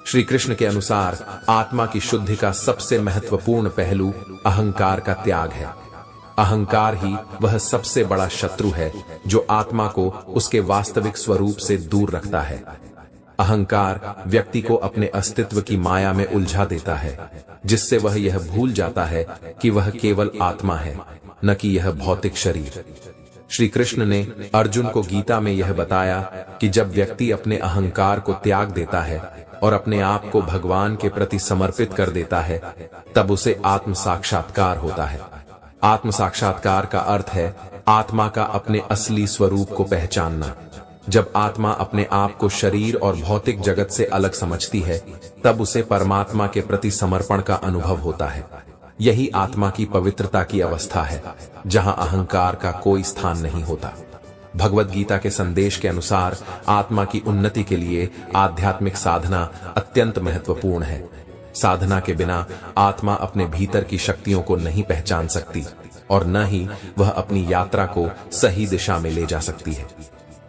श्री कृष्ण के अनुसार आत्मा की शुद्धि का सबसे महत्वपूर्ण पहलू अहंकार का त्याग है। अहंकार ही वह सबसे बड़ा शत्रु है जो आत्मा को उसके वास्तविक स्वरूप से दूर रखता है। अहंकार व्यक्ति को अपने अस्तित्व की माया में उलझा देता है, जिससे वह यह भूल जाता है कि वह केवल आत्मा है, न कि यह भौतिक शरीर। श्री कृष्ण ने अर्जुन को गीता में यह बताया कि जब व्यक्ति अपने अहंकार को त्याग देता है और अपने आप को भगवान के प्रति समर्पित कर देता है, तब उसे आत्म साक्षात्कार होता है। आत्म साक्षात्कार का अर्थ है आत्मा का अपने असली स्वरूप को पहचानना। जब आत्मा अपने आप को शरीर और भौतिक जगत से अलग समझती है, तब उसे परमात्मा के प्रति समर्पण का अनुभव होता है। यही आत्मा की पवित्रता की अवस्था है, जहां अहंकार का कोई स्थान नहीं होता। भगवद गीता के संदेश के अनुसार आत्मा की उन्नति के लिए आध्यात्मिक साधना अत्यंत महत्वपूर्ण है। साधना के बिना आत्मा अपने भीतर की शक्तियों को नहीं पहचान सकती और न ही वह अपनी यात्रा को सही दिशा में ले जा सकती है।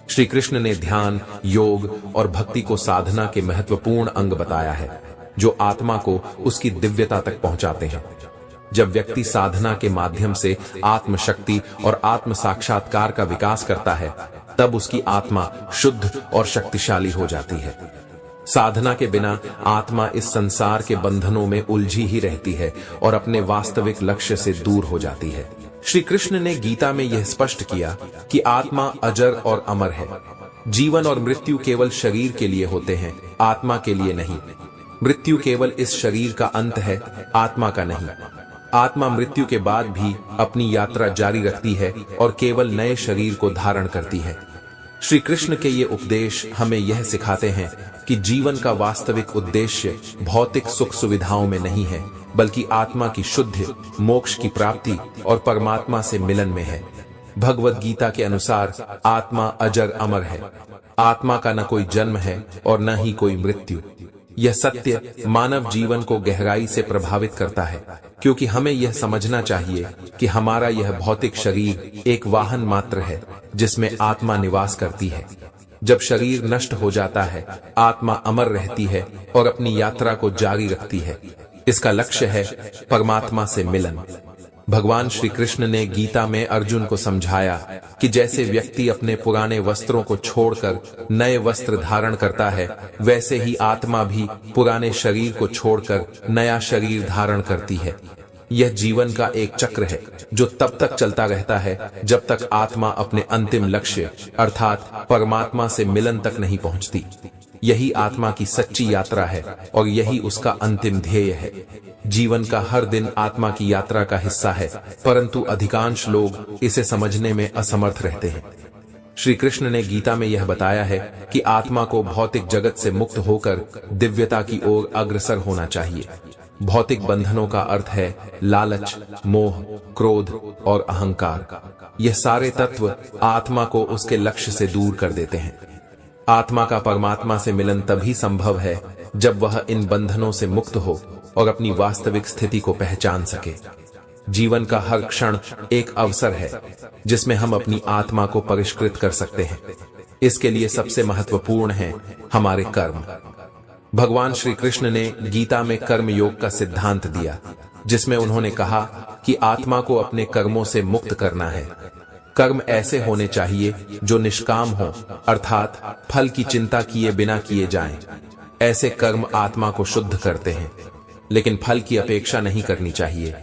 श्री कृष्ण ने ध्यान, योग और भक्ति को साधना के महत्वपूर्ण अंग बताया है, जो आत्मा को उसकी दिव्यता तक पहुंचाते हैं। जब व्यक्ति साधना के माध्यम से आत्मशक्ति और आत्म साक्षात्कार का विकास करता है, तब उसकी आत्मा शुद्ध और शक्तिशाली हो जाती है। साधना के बिना आत्मा इस संसार के बंधनों में उलझी ही रहती है और अपने वास्तविक लक्ष्य से दूर हो जाती है। श्री कृष्ण ने गीता में यह स्पष्ट किया कि आत्मा अजर और अमर है। जीवन और मृत्यु केवल शरीर के लिए होते हैं, आत्मा के लिए नहीं। मृत्यु केवल इस शरीर का अंत है, आत्मा का नहीं। आत्मा मृत्यु के बाद भी अपनी यात्रा जारी रखती है और केवल नए शरीर को धारण करती है। श्री कृष्ण के ये उपदेश हमें यह सिखाते हैं कि जीवन का वास्तविक उद्देश्य भौतिक सुख सुविधाओं में नहीं है, बल्कि आत्मा की शुद्धि, मोक्ष की प्राप्ति और परमात्मा से मिलन में है। भगवद गीता के अनुसार आत्मा अजर अमर है। आत्मा का न कोई जन्म है और न ही कोई मृत्यु। यह सत्य मानव जीवन को गहराई से प्रभावित करता है, क्योंकि हमें यह समझना चाहिए कि हमारा यह भौतिक शरीर एक वाहन मात्र है जिसमें आत्मा निवास करती है। जब शरीर नष्ट हो जाता है, आत्मा अमर रहती है और अपनी यात्रा को जारी रखती है। इसका लक्ष्य है परमात्मा से मिलन। भगवान श्री कृष्ण ने गीता में अर्जुन को समझाया कि जैसे व्यक्ति अपने पुराने वस्त्रों को छोड़कर नए वस्त्र धारण करता है, वैसे ही आत्मा भी पुराने शरीर को छोड़कर नया शरीर धारण करती है। यह जीवन का एक चक्र है जो तब तक चलता रहता है जब तक आत्मा अपने अंतिम लक्ष्य अर्थात परमात्मा से मिलन तक नहीं पहुंचती। यही आत्मा की सच्ची यात्रा है और यही उसका अंतिम ध्येय है। जीवन का हर दिन आत्मा की यात्रा का हिस्सा है, परंतु अधिकांश लोग इसे समझने में असमर्थ रहते हैं। श्री कृष्ण ने गीता में यह बताया है कि आत्मा को भौतिक जगत से मुक्त होकर दिव्यता की ओर अग्रसर होना चाहिए। भौतिक बंधनों का अर्थ है लालच, मोह, क्रोध और अहंकार। यह सारे तत्व आत्मा को उसके लक्ष्य से दूर कर देते हैं। आत्मा का परमात्मा से मिलन तभी संभव है जब वह इन बंधनों से मुक्त हो और अपनी वास्तविक स्थिति को पहचान सके। जीवन का हर क्षण एक अवसर है जिसमें हम अपनी आत्मा को परिष्कृत कर सकते हैं। इसके लिए सबसे महत्वपूर्ण है हमारे कर्म। भगवान श्री कृष्ण ने गीता में कर्म योग का सिद्धांत दिया, जिसमें उन्होंने कहा कि आत्मा को अपने कर्मों से मुक्त करना है। कर्म ऐसे होने चाहिए जो निष्काम हो, अर्थात फल की चिंता किए बिना किए जाएं। ऐसे कर्म आत्मा को शुद्ध करते हैं, लेकिन फल की अपेक्षा नहीं करनी चाहिए।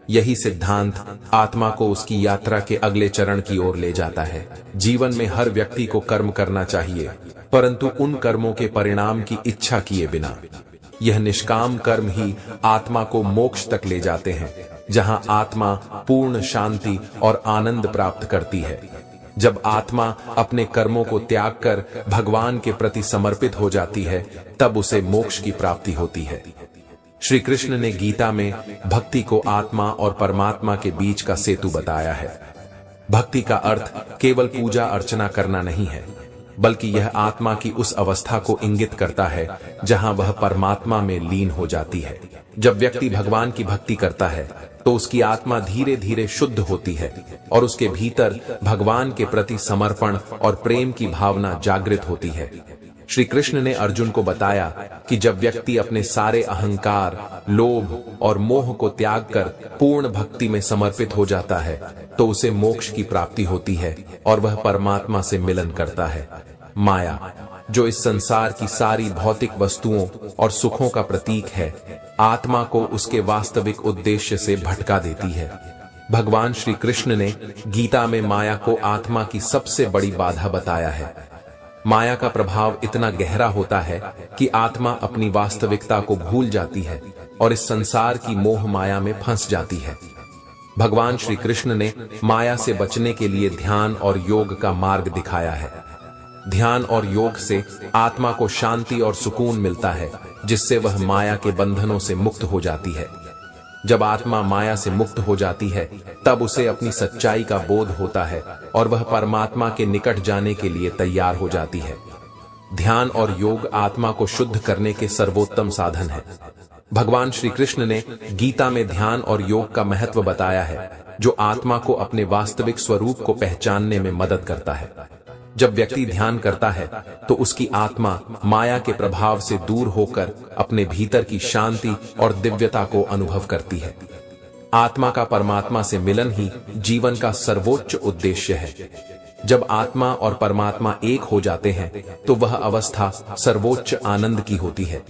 यही सिद्धांत आत्मा को उसकी यात्रा के अगले चरण की ओर ले जाता है। जीवन में हर व्यक्ति को कर्म करना चाहिए, परंतु उन कर्मों के परिणाम की इच्छा किए बिना। यह निष्काम कर्म ही आत्मा को मोक्ष तक ले जाते हैं, जहां आत्मा पूर्ण शांति और आनंद प्राप्त करती है। जब आत्मा अपने कर्मों को त्याग कर भगवान के प्रति समर्पित हो जाती है, तब उसे मोक्ष की प्राप्ति होती है। श्री कृष्ण ने गीता में भक्ति को आत्मा और परमात्मा के बीच का सेतु बताया है। भक्ति का अर्थ केवल पूजा अर्चना करना नहीं है, बल्कि यह आत्मा की उस अवस्था को इंगित करता है जहां वह परमात्मा में लीन हो जाती है। जब व्यक्ति भगवान की भक्ति करता है तो उसकी आत्मा धीरे धीरे शुद्ध होती है और उसके भीतर भगवान के प्रति समर्पण और प्रेम की भावना जागृत होती है। श्री कृष्ण ने अर्जुन को बताया कि जब व्यक्ति अपने सारे अहंकार, लोभ और मोह को त्याग कर पूर्ण भक्ति में समर्पित हो जाता है तो उसे मोक्ष की प्राप्ति होती है और वह परमात्मा से मिलन करता है। माया, जो इस संसार की सारी भौतिक वस्तुओं और सुखों का प्रतीक है, आत्मा को उसके वास्तविक उद्देश्य से भटका देती है। भगवान श्री कृष्ण ने गीता में माया को आत्मा की सबसे बड़ी बाधा बताया है। माया का प्रभाव इतना गहरा होता है कि आत्मा अपनी वास्तविकता को भूल जाती है और इस संसार की मोह माया में फंस जाती है। भगवान श्री कृष्ण ने माया से बचने के लिए ध्यान और योग का मार्ग दिखाया है। ध्यान और योग से आत्मा को शांति और सुकून मिलता है, जिससे वह माया के बंधनों से मुक्त हो जाती है। जब आत्मा माया से मुक्त हो जाती है तब उसे अपनी सच्चाई का बोध होता है और वह परमात्मा के निकट जाने के लिए तैयार हो जाती है। ध्यान और योग आत्मा को शुद्ध करने के सर्वोत्तम साधन है। भगवान श्री कृष्ण ने गीता में ध्यान और योग का महत्व बताया है, जो आत्मा को अपने वास्तविक स्वरूप को पहचानने में मदद करता है। जब व्यक्ति ध्यान करता है तो उसकी आत्मा माया के प्रभाव से दूर होकर अपने भीतर की शांति और दिव्यता को अनुभव करती है। आत्मा का परमात्मा से मिलन ही जीवन का सर्वोच्च उद्देश्य है। जब आत्मा और परमात्मा एक हो जाते हैं तो वह अवस्था सर्वोच्च आनंद की होती है।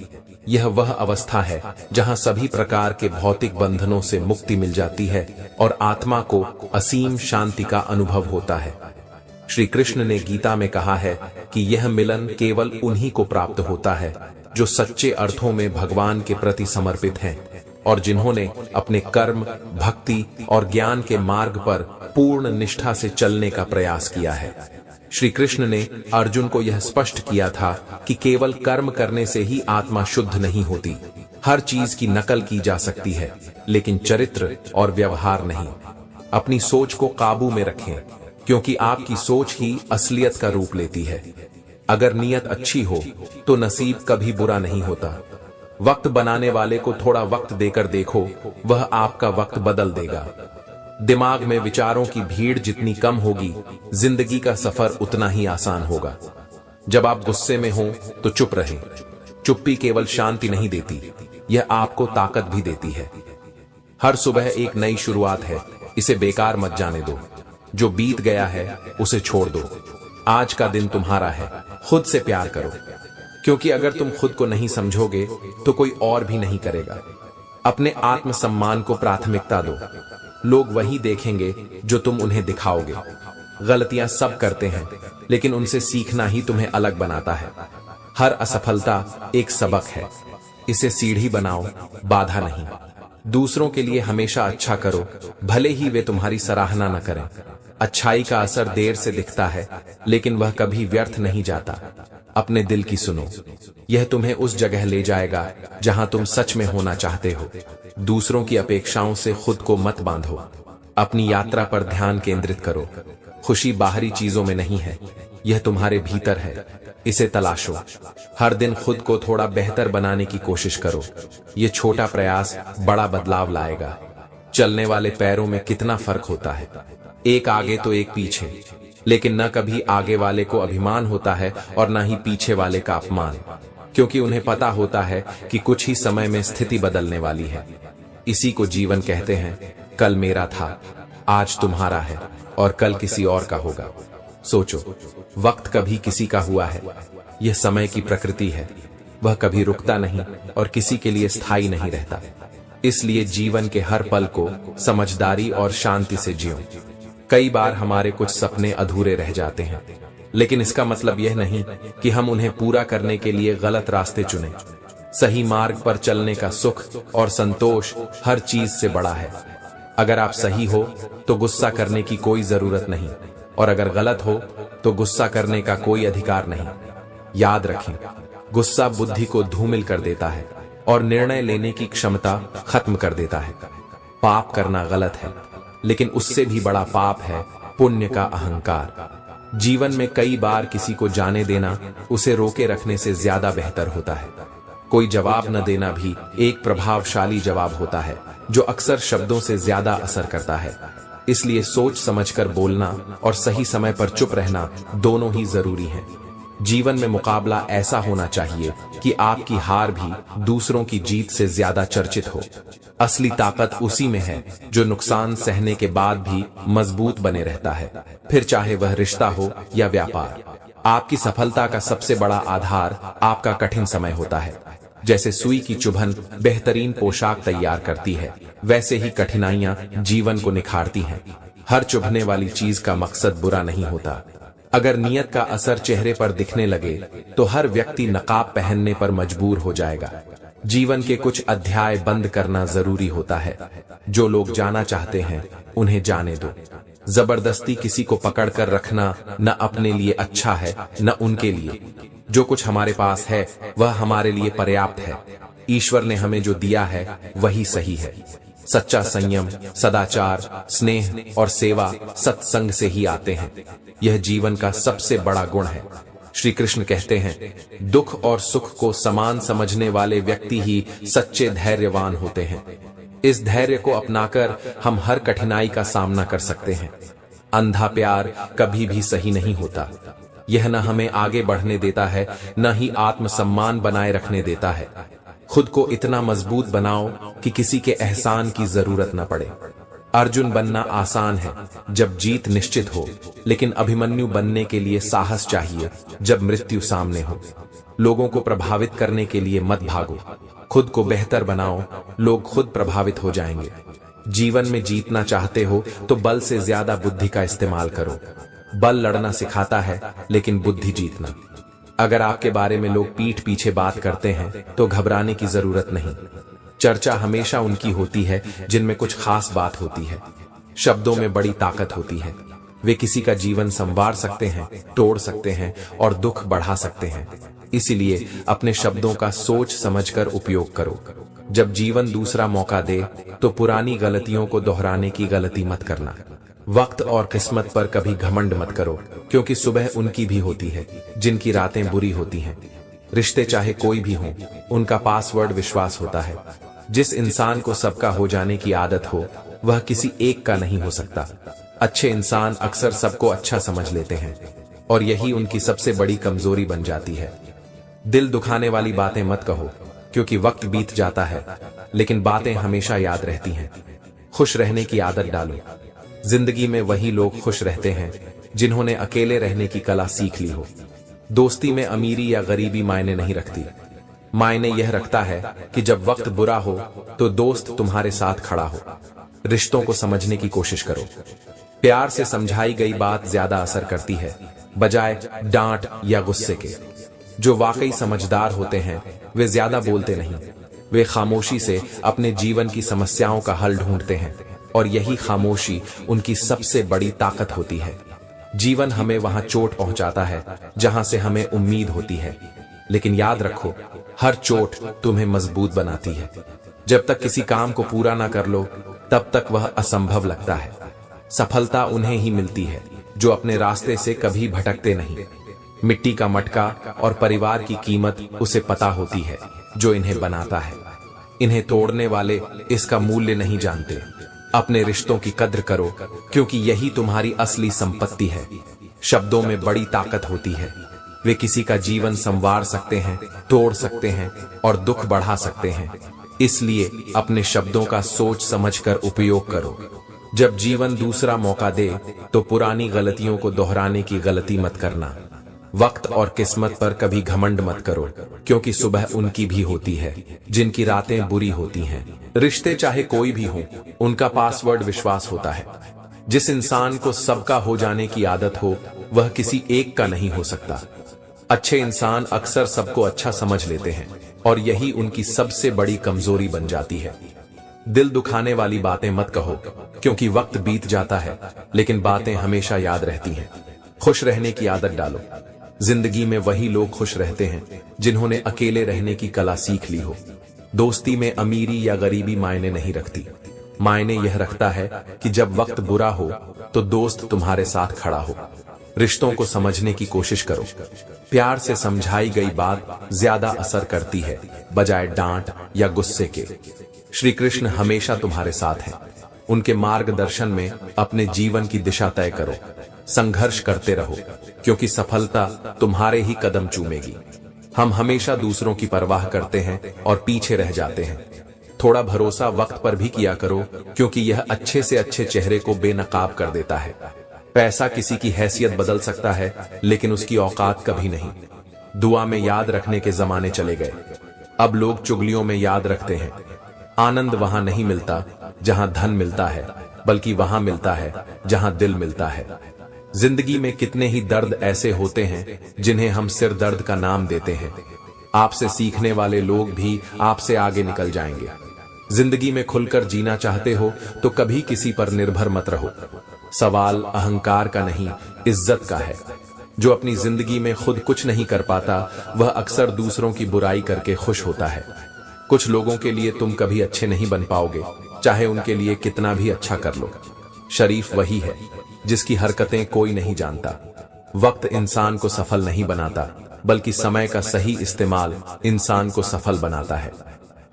यह वह अवस्था है जहां सभी प्रकार के भौतिक बंधनों से मुक्ति मिल जाती है और आत्मा को असीम शांति का अनुभव होता है। श्री कृष्ण ने गीता में कहा है कि यह मिलन केवल उन्हीं को प्राप्त होता है जो सच्चे अर्थों में भगवान के प्रति समर्पित हैं और जिन्होंने अपने कर्म, भक्ति और ज्ञान के मार्ग पर पूर्ण निष्ठा से चलने का प्रयास किया है। श्री कृष्ण ने अर्जुन को यह स्पष्ट किया था कि केवल कर्म करने से ही आत्मा शुद्ध नहीं होती। हर चीज की नकल की जा सकती है, लेकिन चरित्र और व्यवहार नहीं। अपनी सोच को काबू में रखें, क्योंकि आपकी सोच ही असलियत का रूप लेती है। अगर नीयत अच्छी हो तो नसीब कभी बुरा नहीं होता। वक्त बनाने वाले को थोड़ा वक्त देकर देखो, वह आपका वक्त बदल देगा। दिमाग में विचारों की भीड़ जितनी कम होगी, जिंदगी का सफर उतना ही आसान होगा। जब आप गुस्से में हो तो चुप रहें। चुप्पी केवल शांति नहीं देती, यह आपको ताकत भी देती है। हर सुबह एक नई शुरुआत है, इसे बेकार मत जाने दो। जो बीत गया है उसे छोड़ दो। आज का दिन तुम्हारा है। खुद से प्यार करो, क्योंकि अगर तुम खुद को नहीं समझोगे तो कोई और भी नहीं करेगा। अपने आत्मसम्मान को प्राथमिकता दो। लोग वही देखेंगे जो तुम उन्हें दिखाओगे। गलतियां सब करते हैं, लेकिन उनसे सीखना ही तुम्हें अलग बनाता है। हर असफलता एक सबक है, इसे सीढ़ी बनाओ, बाधा नहीं। दूसरों के लिए हमेशा अच्छा करो, भले ही वे तुम्हारी सराहना न करें। अच्छाई का असर देर से दिखता है, लेकिन वह कभी व्यर्थ नहीं जाता। अपने दिल की सुनो, यह तुम्हें उस जगह ले जाएगा जहां तुम सच में होना चाहते हो। दूसरों की अपेक्षाओं से खुद को मत बांधो। अपनी यात्रा पर ध्यान केंद्रित करो। खुशी बाहरी चीजों में नहीं है, यह तुम्हारे भीतर है, इसे तलाशो। हर दिन खुद को थोड़ा बेहतर बनाने की कोशिश करो। यह छोटा प्रयास बड़ा बदलाव लाएगा। चलने वाले पैरों में कितना फर्क होता है, एक आगे तो एक पीछे, लेकिन न कभी आगे वाले को अभिमान होता है और न ही पीछे वाले का अपमान, क्योंकि उन्हें पता होता है कि कुछ ही समय में स्थिति बदलने वाली है। इसी को जीवन कहते हैं। कल मेरा था, आज तुम्हारा है और कल किसी और का होगा। सोचो, वक्त कभी किसी का हुआ है। यह समय की प्रकृति है, वह कभी रुकता नहीं और किसी के लिए स्थायी नहीं रहता। इसलिए जीवन के हर पल को समझदारी और शांति से जियो। कई बार हमारे कुछ सपने अधूरे रह जाते हैं, लेकिन इसका मतलब यह नहीं कि हम उन्हें पूरा करने के लिए गलत रास्ते चुनें। सही मार्ग पर चलने का सुख और संतोष हर चीज से बड़ा है। अगर आप सही हो तो गुस्सा करने की कोई जरूरत नहीं, और अगर गलत हो तो गुस्सा करने का कोई अधिकार नहीं। याद रखें, गुस्सा बुद्धि को धूमिल कर देता है और निर्णय लेने की क्षमता खत्म कर देता है। पाप करना गलत है, लेकिन उससे भी बड़ा पाप है पुण्य का अहंकार। जीवन में कई बार किसी को जाने देना उसे रोके रखने से ज्यादा बेहतर होता है। कोई जवाब न देना भी एक प्रभावशाली जवाब होता है, जो अक्सर शब्दों से ज्यादा असर करता है। इसलिए सोच समझकर बोलना और सही समय पर चुप रहना दोनों ही जरूरी हैं। जीवन में मुकाबला ऐसा होना चाहिए कि आपकी हार भी दूसरों की जीत से ज्यादा चर्चित हो। असली ताकत उसी में है जो नुकसान सहने के बाद भी मजबूत बने रहता है, फिर चाहे वह रिश्ता हो या व्यापार। आपकी सफलता का सबसे बड़ा आधार आपका कठिन समय होता है। जैसे सुई की चुभन बेहतरीन पोशाक तैयार करती है, वैसे ही कठिनाइयां जीवन को निखारती हैं। हर चुभने वाली चीज का मकसद बुरा नहीं होता। अगर नियत का असर चेहरे पर दिखने लगे तो हर व्यक्ति नकाब पहनने पर मजबूर हो जाएगा। जीवन के कुछ अध्याय बंद करना जरूरी होता है। जो लोग जाना चाहते हैं उन्हें जाने दो। जबरदस्ती किसी को पकड़ कर रखना न अपने लिए अच्छा है न उनके लिए। जो कुछ हमारे पास है वह हमारे लिए पर्याप्त है। ईश्वर ने हमें जो दिया है वही सही है। सच्चा संयम, सदाचार, स्नेह और सेवा सत्संग से ही आते हैं। यह जीवन का सबसे बड़ा गुण है। श्री कृष्ण कहते हैं, दुख और सुख को समान समझने वाले व्यक्ति ही सच्चे धैर्यवान होते हैं। इस धैर्य को अपनाकर हम हर कठिनाई का सामना कर सकते हैं। अंधा प्यार कभी भी सही नहीं होता। यह न हमें आगे बढ़ने देता है, न ही आत्मसम्मान बनाए रखने देता है। खुद को इतना मजबूत बनाओ कि किसी के एहसान की जरूरत न पड़े। अर्जुन बनना आसान है जब जीत निश्चित हो, लेकिन अभिमन्यु बनने के लिए साहस चाहिए जब मृत्यु सामने हो। लोगों को प्रभावित करने के लिए मत भागो, खुद को बेहतर बनाओ, लोग खुद प्रभावित हो जाएंगे। जीवन में जीतना चाहते हो तो बल से ज्यादा बुद्धि का इस्तेमाल करो। बल लड़ना सिखाता है, लेकिन बुद्धि जीतना। अगर आपके बारे में लोग पीठ पीछे बात करते हैं तो घबराने की जरूरत नहीं। चर्चा हमेशा उनकी होती है जिनमें कुछ खास बात होती है। शब्दों में बड़ी ताकत होती है। वे किसी का जीवन संवार सकते हैं, तोड़ सकते हैं और दुख बढ़ा सकते हैं। इसीलिए अपने शब्दों का सोच समझकर उपयोग करो। जब जीवन दूसरा मौका दे तो पुरानी गलतियों को दोहराने की गलती मत करना। वक्त और किस्मत पर कभी घमंड मत करो, क्योंकि सुबह उनकी भी होती है जिनकी रातें बुरी होती हैं। रिश्ते चाहे कोई भी हों, उनका पासवर्ड विश्वास होता है। जिस इंसान को सबका हो जाने की आदत हो वह किसी एक का नहीं हो सकता। अच्छे इंसान अक्सर सबको अच्छा समझ लेते हैं और यही उनकी सबसे बड़ी कमजोरी बन जाती है। दिल दुखाने वाली बातें मत कहो, क्योंकि वक्त बीत जाता है, लेकिन बातें हमेशा याद रहती हैं। खुश रहने की आदत डालो। जिंदगी में वही लोग खुश रहते हैं जिन्होंने अकेले रहने की कला सीख ली हो। दोस्ती में अमीरी या गरीबी मायने नहीं रखती। मायने यह रखता है कि जब वक्त बुरा हो तो दोस्त तुम्हारे साथ खड़ा हो। रिश्तों को समझने की कोशिश करो। प्यार से समझाई गई बात ज्यादा असर करती है, बजाय डांट या गुस्से के। जो वाकई समझदार होते हैं वे ज्यादा बोलते नहीं। वे खामोशी से अपने जीवन की समस्याओं का हल ढूंढते हैं और यही खामोशी उनकी सबसे बड़ी ताकत होती है। जीवन हमें वहां चोट पहुंचाता है जहां से हमें उम्मीद होती है, लेकिन याद रखो, हर चोट तुम्हें मजबूत बनाती है। जब तक किसी काम को पूरा ना कर लो तब तक वह असंभव लगता है। सफलता उन्हें ही मिलती है जो अपने रास्ते से कभी भटकते नहीं। मिट्टी का मटका और परिवार की कीमत उसे पता होती है जो इन्हें बनाता है। इन्हें तोड़ने वाले इसका मूल्य नहीं जानते। अपने रिश्तों की कद्र करो, क्योंकि यही तुम्हारी असली संपत्ति है। शब्दों में बड़ी ताकत होती है। वे किसी का जीवन संवार सकते हैं, तोड़ सकते हैं और दुख बढ़ा सकते हैं। इसलिए अपने शब्दों का सोच समझकर उपयोग करो। जब जीवन दूसरा मौका दे तो पुरानी गलतियों को दोहराने की गलती मत करना। वक्त और किस्मत पर कभी घमंड मत करो, क्योंकि सुबह उनकी भी होती है जिनकी रातें बुरी होती हैं। रिश्ते चाहे कोई भी हो, उनका पासवर्ड विश्वास होता है। जिस इंसान को सबका हो जाने की आदत हो वह किसी एक का नहीं हो सकता। अच्छे इंसान अक्सर सबको अच्छा समझ लेते हैं और यही उनकी सबसे बड़ी कमजोरी बन जाती है। दिल दुखाने वाली बातें मत कहो, क्योंकि वक्त बीत जाता है, लेकिन बातें हमेशा याद रहती हैं। खुश रहने की आदत डालो। जिंदगी में वही लोग खुश रहते हैं जिन्होंने अकेले रहने की कला सीख ली हो। दोस्ती में अमीरी या गरीबी मायने नहीं रखती। मायने यह रखता है कि जब वक्त बुरा हो तो दोस्त तुम्हारे साथ खड़ा हो। रिश्तों को समझने की कोशिश करो। प्यार से समझाई गई बात ज्यादा असर करती है, बजाय डांट या गुस्से के। श्री कृष्ण हमेशा तुम्हारे साथ हैं। उनके मार्गदर्शन में अपने जीवन की दिशा तय करो। संघर्ष करते रहो, क्योंकि सफलता तुम्हारे ही कदम चूमेगी। हम हमेशा दूसरों की परवाह करते हैं और पीछे रह जाते हैं। थोड़ा भरोसा वक्त पर भी किया करो, क्योंकि यह अच्छे से अच्छे चेहरे को बेनकाब कर देता है। पैसा किसी की हैसियत बदल सकता है, लेकिन उसकी औकात कभी नहीं। दुआ में याद रखने के जमाने चले गए, अब लोग चुगलियों में याद रखते हैं। आनंद वहां नहीं मिलता जहां धन मिलता है, बल्कि वहां मिलता है जहां दिल मिलता है। जिंदगी में कितने ही दर्द ऐसे होते हैं जिन्हें हम सिर दर्द का नाम देते हैं। आपसे सीखने वाले लोग भी आपसे आगे निकल जाएंगे। जिंदगी में खुलकर जीना चाहते हो तो कभी किसी पर निर्भर मत रहो। सवाल अहंकार का नहीं, इज्जत का है। जो अपनी जिंदगी में खुद कुछ नहीं कर पाता, वह अक्सर दूसरों की बुराई करके खुश होता है। कुछ लोगों के लिए तुम कभी अच्छे नहीं बन पाओगे, चाहे उनके लिए कितना भी अच्छा कर लो। शरीफ वही है जिसकी हरकतें कोई नहीं जानता। वक्त इंसान को सफल नहीं बनाता, बल्कि समय का सही इस्तेमाल इंसान को सफल बनाता है।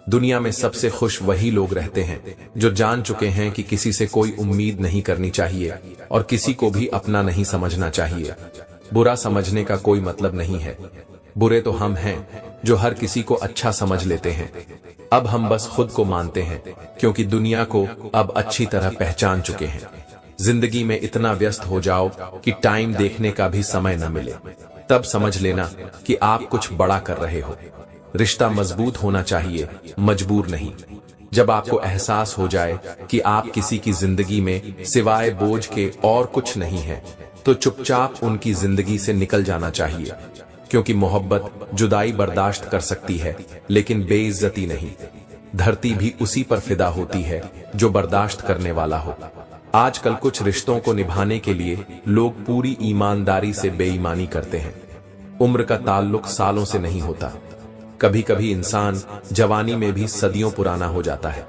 दुनिया में सबसे खुश वही लोग रहते हैं जो जान चुके हैं कि किसी से कोई उम्मीद नहीं करनी चाहिए और किसी को भी अपना नहीं समझना चाहिए। बुरा समझने का कोई मतलब नहीं है। बुरे तो हम हैं जो हर किसी को अच्छा समझ लेते हैं। अब हम बस खुद को मानते हैं, क्योंकि दुनिया को अब अच्छी तरह पहचान चुके हैं। जिंदगी में इतना व्यस्त हो जाओ कि टाइम देखने का भी समय न मिले, तब समझ लेना कि आप कुछ बड़ा कर रहे हो। रिश्ता मजबूत होना चाहिए, मजबूर नहीं। जब आपको एहसास हो जाए कि आप किसी की जिंदगी में सिवाय बोझ के और कुछ नहीं है, तो चुपचाप उनकी जिंदगी से निकल जाना चाहिए। क्योंकि मोहब्बत जुदाई बर्दाश्त कर सकती है, लेकिन बेइज्जती नहीं। धरती भी उसी पर फिदा होती है जो बर्दाश्त करने वाला हो। आजकल कुछ रिश्तों को निभाने के लिए लोग पूरी ईमानदारी से बेईमानी करते हैं। उम्र का ताल्लुक सालों से नहीं होता। कभी कभी इंसान जवानी में भी सदियों पुराना हो जाता है।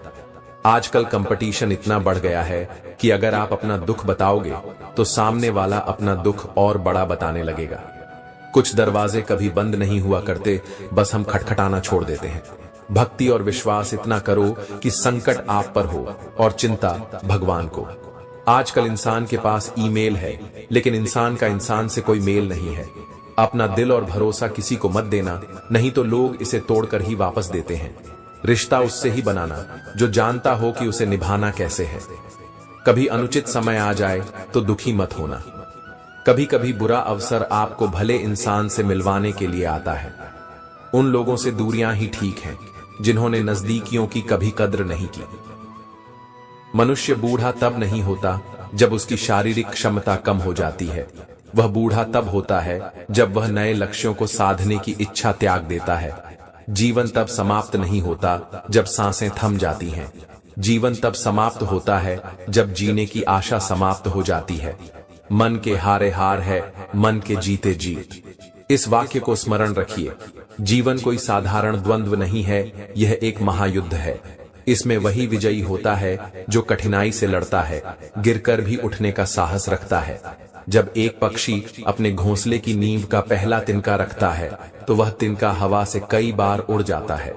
आजकल कंपटीशन इतना बढ़ गया है कि अगर आप अपना दुख बताओगे तो सामने वाला अपना दुख और बड़ा बताने लगेगा। कुछ दरवाजे कभी बंद नहीं हुआ करते, बस हम खटखटाना छोड़ देते हैं। भक्ति और विश्वास इतना करो कि संकट आप पर हो और चिंता भगवान को। आजकल इंसान के पास ईमेल है, लेकिन इंसान का इंसान से कोई मेल नहीं है। अपना दिल और भरोसा किसी को मत देना, नहीं तो लोग इसे तोड़कर ही वापस देते हैं। रिश्ता उससे ही बनाना जो जानता हो कि उसे निभाना कैसे है। कभी अनुचित समय आ जाए तो दुखी मत होना। कभी कभी बुरा अवसर आपको भले इंसान से मिलवाने के लिए आता है। उन लोगों से दूरियां ही ठीक हैं जिन्होंने नजदीकियों की कभी कद्र नहीं की। मनुष्य बूढ़ा तब नहीं होता जब उसकी शारीरिक क्षमता कम हो जाती है। वह बूढ़ा तब होता है जब वह नए लक्ष्यों को साधने की इच्छा त्याग देता है। जीवन तब समाप्त नहीं होता जब सांसें थम जाती हैं। जीवन तब समाप्त होता है जब जीने की आशा समाप्त हो जाती है। मन के हारे हार है, मन के जीते जीत। इस वाक्य को स्मरण रखिए। जीवन कोई साधारण द्वंद्व नहीं है, यह एक महायुद्ध है। इसमें वही विजयी होता है जो कठिनाई से लड़ता है, गिरकर भी उठने का साहस रखता है। जब एक पक्षी अपने घोंसले की नींव का पहला तिनका रखता है तो वह तिनका हवा से कई बार उड़ जाता है,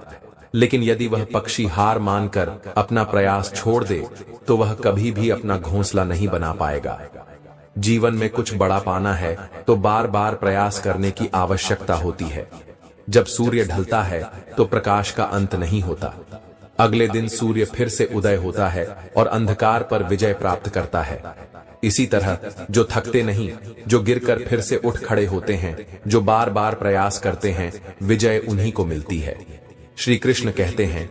लेकिन यदि वह पक्षी हार मानकर अपना प्रयास छोड़ दे तो वह कभी भी अपना घोंसला नहीं बना पाएगा। जीवन में कुछ बड़ा पाना है तो बार बार प्रयास करने की आवश्यकता होती है। जब सूर्य ढलता है तो प्रकाश का अंत नहीं होता। अगले दिन सूर्य फिर से उदय होता है और अंधकार पर विजय प्राप्त करता है। इसी तरह जो थकते नहीं, जो गिरकर फिर से उठ खड़े होते हैं, जो बार बार प्रयास करते हैं, विजय उन्हीं को मिलती है। श्री कृष्ण कहते हैं,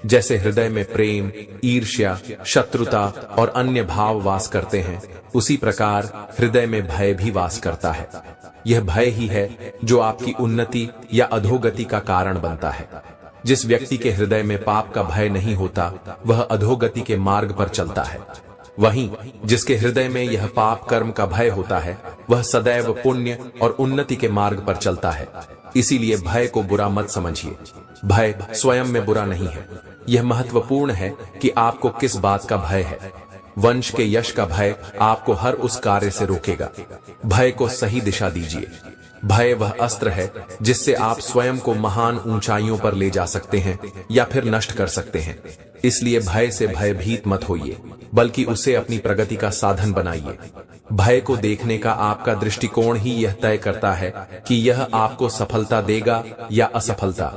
जैसे हृदय में प्रेम, ईर्ष्या, शत्रुता और अन्य भाव वास करते हैं, उसी प्रकार हृदय में भय भी वास करता है। यह भय ही है जो आपकी उन्नति या अधोगति का कारण बनता है। जिस व्यक्ति के हृदय में पाप का भय नहीं होता, वह अधोगति के मार्ग पर चलता है। वहीं जिसके हृदय में यह पाप कर्म का भय होता है, वह सदैव पुण्य और उन्नति के मार्ग पर चलता है। इसीलिए भय को बुरा मत समझिए। भय स्वयं में बुरा नहीं है। यह महत्वपूर्ण है कि आपको किस बात का भय है। वंश के यश का भय आपको हर उस कार्य से रोकेगा। भय को सही दिशा दीजिए। भय वह अस्त्र है जिससे आप स्वयं को महान ऊंचाइयों पर ले जा सकते हैं या फिर नष्ट कर सकते हैं। इसलिए भय से भयभीत मत होइए, बल्कि उसे अपनी प्रगति का साधन बनाइए। भय को देखने का आपका दृष्टिकोण ही यह तय करता है कि यह आपको सफलता देगा या असफलता।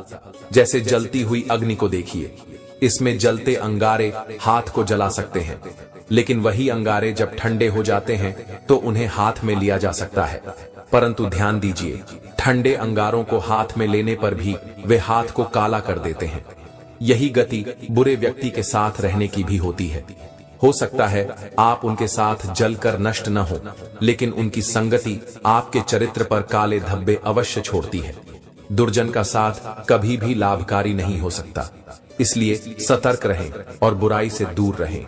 जैसे जलती हुई अग्नि को देखिए, इसमें जलते अंगारे हाथ को जला सकते हैं, लेकिन वही अंगारे जब ठंडे हो जाते हैं तो उन्हें हाथ में लिया जा सकता है। परंतु ध्यान दीजिए, ठंडे अंगारों को हाथ में लेने पर भी वे हाथ को काला कर देते हैं। यही गति बुरे व्यक्ति के साथ रहने की भी होती है। हो सकता है आप उनके साथ जलकर नष्ट न हो, लेकिन उनकी संगति आपके चरित्र पर काले धब्बे अवश्य छोड़ती है। दुर्जन का साथ कभी भी लाभकारी नहीं हो सकता, इसलिए सतर्क रहें और बुराई से दूर रहें।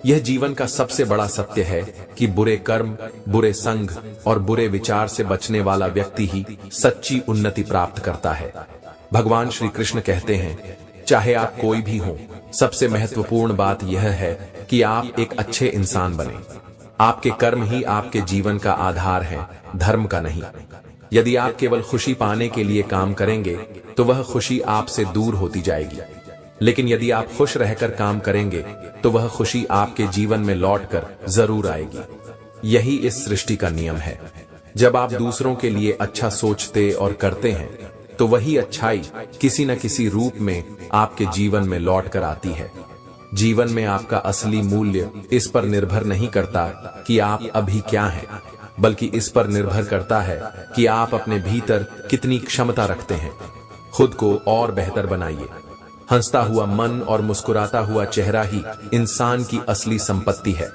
यह जीवन का सबसे बड़ा सत्य है कि बुरे कर्म, बुरे संग और बुरे विचार से बचने वाला व्यक्ति ही सच्ची उन्नति प्राप्त करता है। भगवान श्री कृष्ण कहते हैं, चाहे आप कोई भी हो, सबसे महत्वपूर्ण बात यह है कि आप एक अच्छे इंसान बने। आपके कर्म ही आपके जीवन का आधार है, धर्म का नहीं। यदि आप केवल खुशी पाने के लिए काम करेंगे तो वह खुशी आपसे दूर होती जाएगी, लेकिन यदि आप खुश रहकर काम करेंगे तो वह खुशी आपके जीवन में लौटकर जरूर आएगी। यही इस सृष्टि का नियम है। जब आप दूसरों के लिए अच्छा सोचते और करते हैं तो वही अच्छाई किसी न किसी रूप में आपके जीवन में लौट कर आती है। जीवन में आपका असली मूल्य इस पर निर्भर नहीं करता कि आप अभी क्या हैं, बल्कि इस पर निर्भर करता है कि आप अपने भीतर कितनी क्षमता रखते हैं। खुद को और बेहतर बनाइए। हंसता हुआ मन और मुस्कुराता हुआ चेहरा ही इंसान की असली संपत्ति है।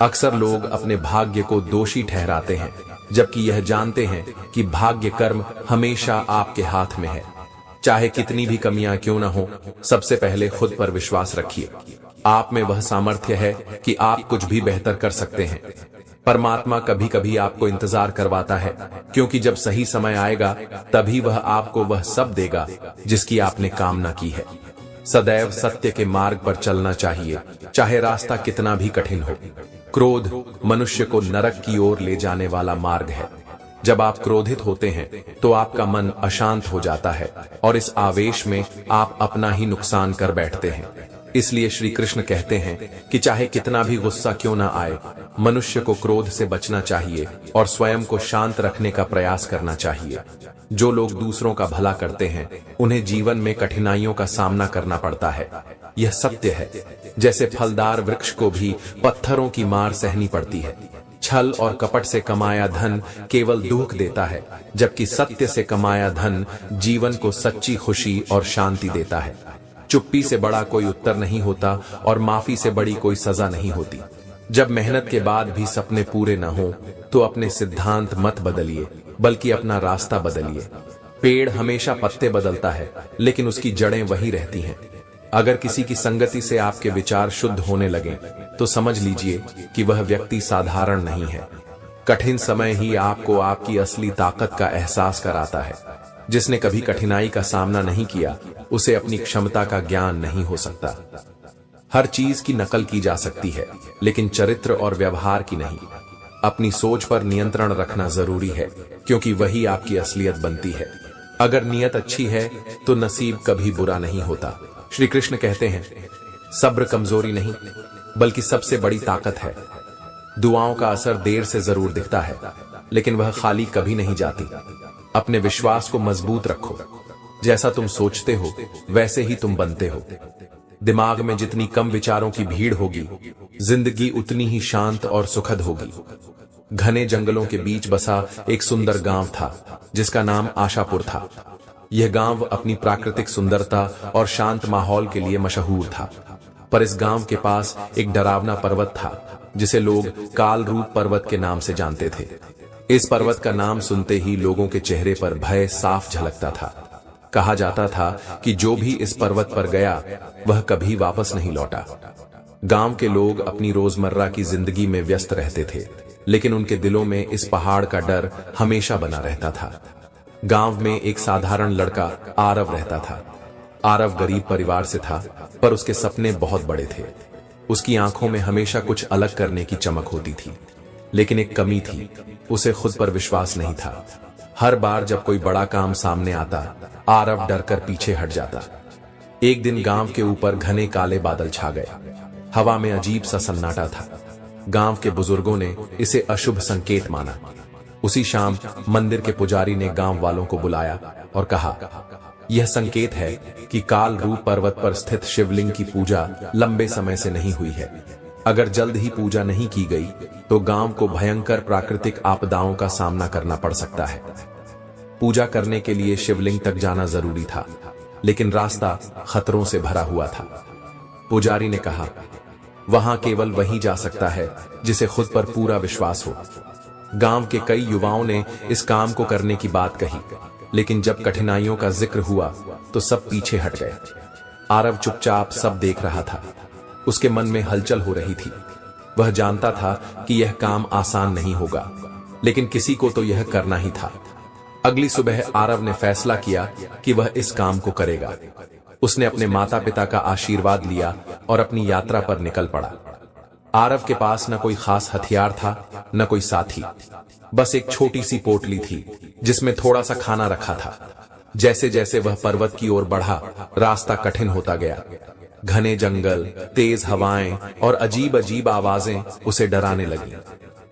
अक्सर लोग अपने भाग्य को दोषी ठहराते हैं, जबकि यह जानते हैं कि भाग्य कर्म हमेशा आपके हाथ में है। चाहे कितनी भी कमियां क्यों न हो, सबसे पहले खुद पर विश्वास रखिए। आप में वह सामर्थ्य है कि आप कुछ भी बेहतर कर सकते हैं। परमात्मा कभी कभी आपको इंतजार करवाता है, क्योंकि जब सही समय आएगा तभी वह आपको वह सब देगा जिसकी आपने कामना की है। सदैव सत्य के मार्ग पर चलना चाहिए, चाहे रास्ता कितना भी कठिन हो। क्रोध मनुष्य को नरक की ओर ले जाने वाला मार्ग है। जब आप क्रोधित होते हैं तो आपका मन अशांत हो जाता है और इस आवेश में आप अपना ही नुकसान कर बैठते हैं। इसलिए श्री कृष्ण कहते हैं कि चाहे कितना भी गुस्सा क्यों ना आए, मनुष्य को क्रोध से बचना चाहिए और स्वयं को शांत रखने का प्रयास करना चाहिए। जो लोग दूसरों का भला करते हैं उन्हें जीवन में कठिनाइयों का सामना करना पड़ता है। यह सत्य है। जैसे फलदार वृक्ष को भी पत्थरों की मार सहनी पड़ती है। छल और कपट से कमाया धन केवल दुख देता है, जबकि सत्य से कमाया धन जीवन को सच्ची खुशी और शांति देता है। चुप्पी से बड़ा कोई उत्तर नहीं होता और माफी से बड़ी कोई सजा नहीं होती। जब मेहनत के बाद भी सपने पूरे न हो तो अपने सिद्धांत मत बदलिए, बल्कि अपना रास्ता बदलिए। पेड़ हमेशा पत्ते बदलता है, लेकिन उसकी जड़ें वही रहती हैं। अगर किसी की संगति से आपके विचार शुद्ध होने लगे तो समझ लीजिए कि वह व्यक्ति साधारण नहीं है। कठिन समय ही आपको आपकी असली ताकत का एहसास कराता है। जिसने कभी कठिनाई का सामना नहीं किया, उसे अपनी क्षमता का ज्ञान नहीं हो सकता। हर चीज की नकल की जा सकती है, लेकिन चरित्र और व्यवहार की नहीं। अपनी सोच पर नियंत्रण रखना जरूरी है, क्योंकि वही आपकी असलियत बनती है। अगर नियत अच्छी है तो नसीब कभी बुरा नहीं होता। श्री कृष्ण कहते हैं, सब्र कमजोरी नहीं बल्कि सबसे बड़ी ताकत है। दुआओं का असर देर से जरूर दिखता है, लेकिन वह खाली कभी नहीं जाती। अपने विश्वास को मजबूत रखो। जैसा तुम सोचते हो वैसे ही तुम बनते हो। दिमाग में जितनी कम विचारों की भीड़ होगी, जिंदगी उतनी ही शांत और सुखद होगी। घने जंगलों के बीच बसा एक सुंदर गांव था, जिसका नाम आशापुर था। यह गांव अपनी प्राकृतिक सुंदरता और शांत माहौल के लिए मशहूर था। पर इस गांव के पास एक डरावना पर्वत था, जिसे लोग काल रूप पर्वत के नाम से जानते थे। इस पर्वत का नाम सुनते ही लोगों के चेहरे पर भय साफ झलकता था। कहा जाता था कि जो भी इस पर्वत पर गया वह कभी वापस नहीं लौटा। गांव के लोग अपनी रोजमर्रा की जिंदगी में व्यस्त रहते थे, लेकिन उनके दिलों में इस पहाड़ का डर हमेशा बना रहता था। गांव में एक साधारण लड़का आरव रहता था। आरव गरीब परिवार से था, पर उसके सपने बहुत बड़े थे। उसकी आंखों में हमेशा कुछ अलग करने की चमक होती थी, लेकिन एक कमी थी, उसे खुद पर विश्वास नहीं था। हर बार जब कोई बड़ा काम सामने आता, आरव डरकर पीछे हट जाता। एक दिन गांव के ऊपर घने काले बादल छा गए। हवा में अजीब सा सन्नाटा था। गांव के बुजुर्गों ने इसे अशुभ संकेत माना। उसी शाम मंदिर के पुजारी ने गांव वालों को बुलाया और कहा, यह संकेत है कि काल रूप पर्वत पर स्थित शिवलिंग की पूजा लंबे समय से नहीं हुई है। अगर जल्द ही पूजा नहीं की गई तो गांव को भयंकर प्राकृतिक आपदाओं का सामना करना पड़ सकता है। पूजा करने के लिए शिवलिंग तक जाना जरूरी था, लेकिन रास्ता खतरों से भरा हुआ था। पुजारी ने कहा, वहां केवल वही जा सकता है जिसे खुद पर पूरा विश्वास हो। गांव के कई युवाओं ने इस काम को करने की बात कही, लेकिन जब कठिनाइयों का जिक्र हुआ तो सब पीछे हट गए। आरव चुपचाप सब देख रहा था। उसके मन में हलचल हो रही थी। वह जानता था कि यह काम आसान नहीं होगा, लेकिन किसी को तो यह करना ही था। अगली सुबह आरव ने फैसला किया कि वह इस काम को करेगा। उसने अपने माता पिता का आशीर्वाद लिया और अपनी यात्रा पर निकल पड़ा। आरव के पास न कोई खास हथियार था, न कोई साथी, बस एक छोटी सी पोटली थी जिसमें थोड़ा सा खाना रखा था। जैसे जैसे वह पर्वत की ओर बढ़ा, रास्ता कठिन होता गया। घने जंगल, तेज हवाएं और अजीब अजीब आवाजें उसे डराने लगी,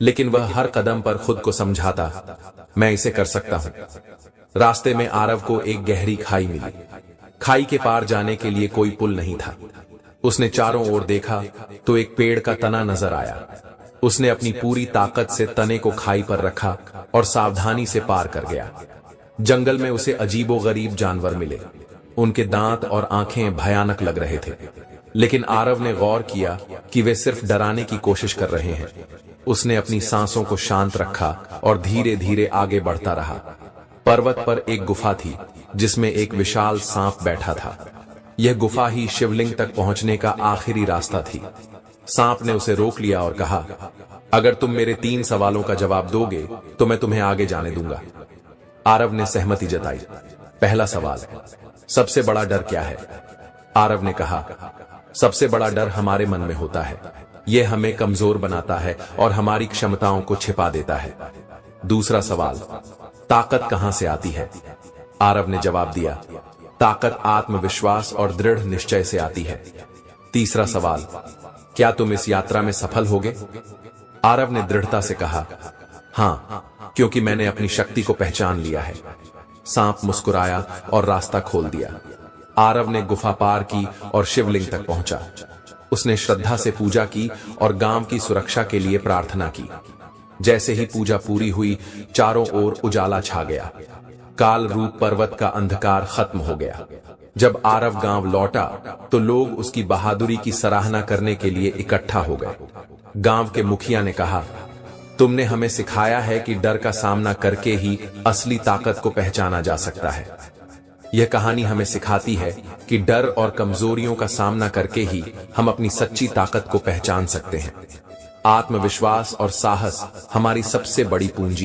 लेकिन वह हर कदम पर खुद को समझाता, मैं इसे कर सकता हूं। रास्ते में आरव को एक गहरी खाई मिली। खाई के पार जाने के लिए कोई पुल नहीं था। उसने चारों ओर देखा तो एक पेड़ का तना नजर आया। उसने अपनी पूरी ताकत से तने को खाई पर रखा और सावधानी से पार कर गया। जंगल में उसे अजीबोगरीब जानवर मिले। उनके दांत और आंखें भयानक लग रहे थे, लेकिन आरव ने गौर किया कि वे सिर्फ डराने की कोशिश कर रहे हैं। उसने अपनी सांसों को शांत रखा और धीरे धीरे आगे बढ़ता रहा। पर्वत पर एक गुफा थी जिसमें एक विशाल सांप बैठा था। यह गुफा ही शिवलिंग तक पहुंचने का आखिरी रास्ता थी। सांप ने उसे रोक लिया और कहा, अगर तुम मेरे 3 सवालों का जवाब दोगे तो मैं तुम्हें आगे जाने दूंगा। आरव ने सहमति जताई। पहला सवाल, सबसे बड़ा डर क्या है? आरव ने कहा, सबसे बड़ा डर हमारे मन में होता है। यह हमें कमजोर बनाता है और हमारी क्षमताओं को छिपा देता है। दूसरा सवाल, ताकत कहां से आती है? आरव ने जवाब दिया, ताकत आत्मविश्वास और दृढ़ निश्चय से आती है। तीसरा सवाल, क्या तुम इस यात्रा में सफल होगे? आरव ने दृढ़ता से कहा, हां, क्योंकि मैंने अपनी शक्ति को पहचान लिया है। सांप मुस्कुराया और रास्ता खोल दिया। आरव ने गुफा पार की और शिवलिंग तक पहुंचा। उसने श्रद्धा से पूजा की और गांव की सुरक्षा के लिए प्रार्थना की। जैसे ही पूजा पूरी हुई, चारों ओर उजाला छा गया। काल रूप पर्वत का अंधकार खत्म हो गया। जब आरव गांव लौटा तो लोग उसकी बहादुरी की सराहना करने के लिए इकट्ठा हो गए। गांव के मुखिया ने कहा, तुमने हमें सिखाया है कि डर का सामना करके ही असली ताकत को पहचाना जा सकता है। यह कहानी हमें सिखाती है कि डर और कमजोरियों का सामना करके ही हम अपनी सच्ची ताकत को पहचान सकते हैं। आत्मविश्वास और साहस हमारी सबसे बड़ी पूंजी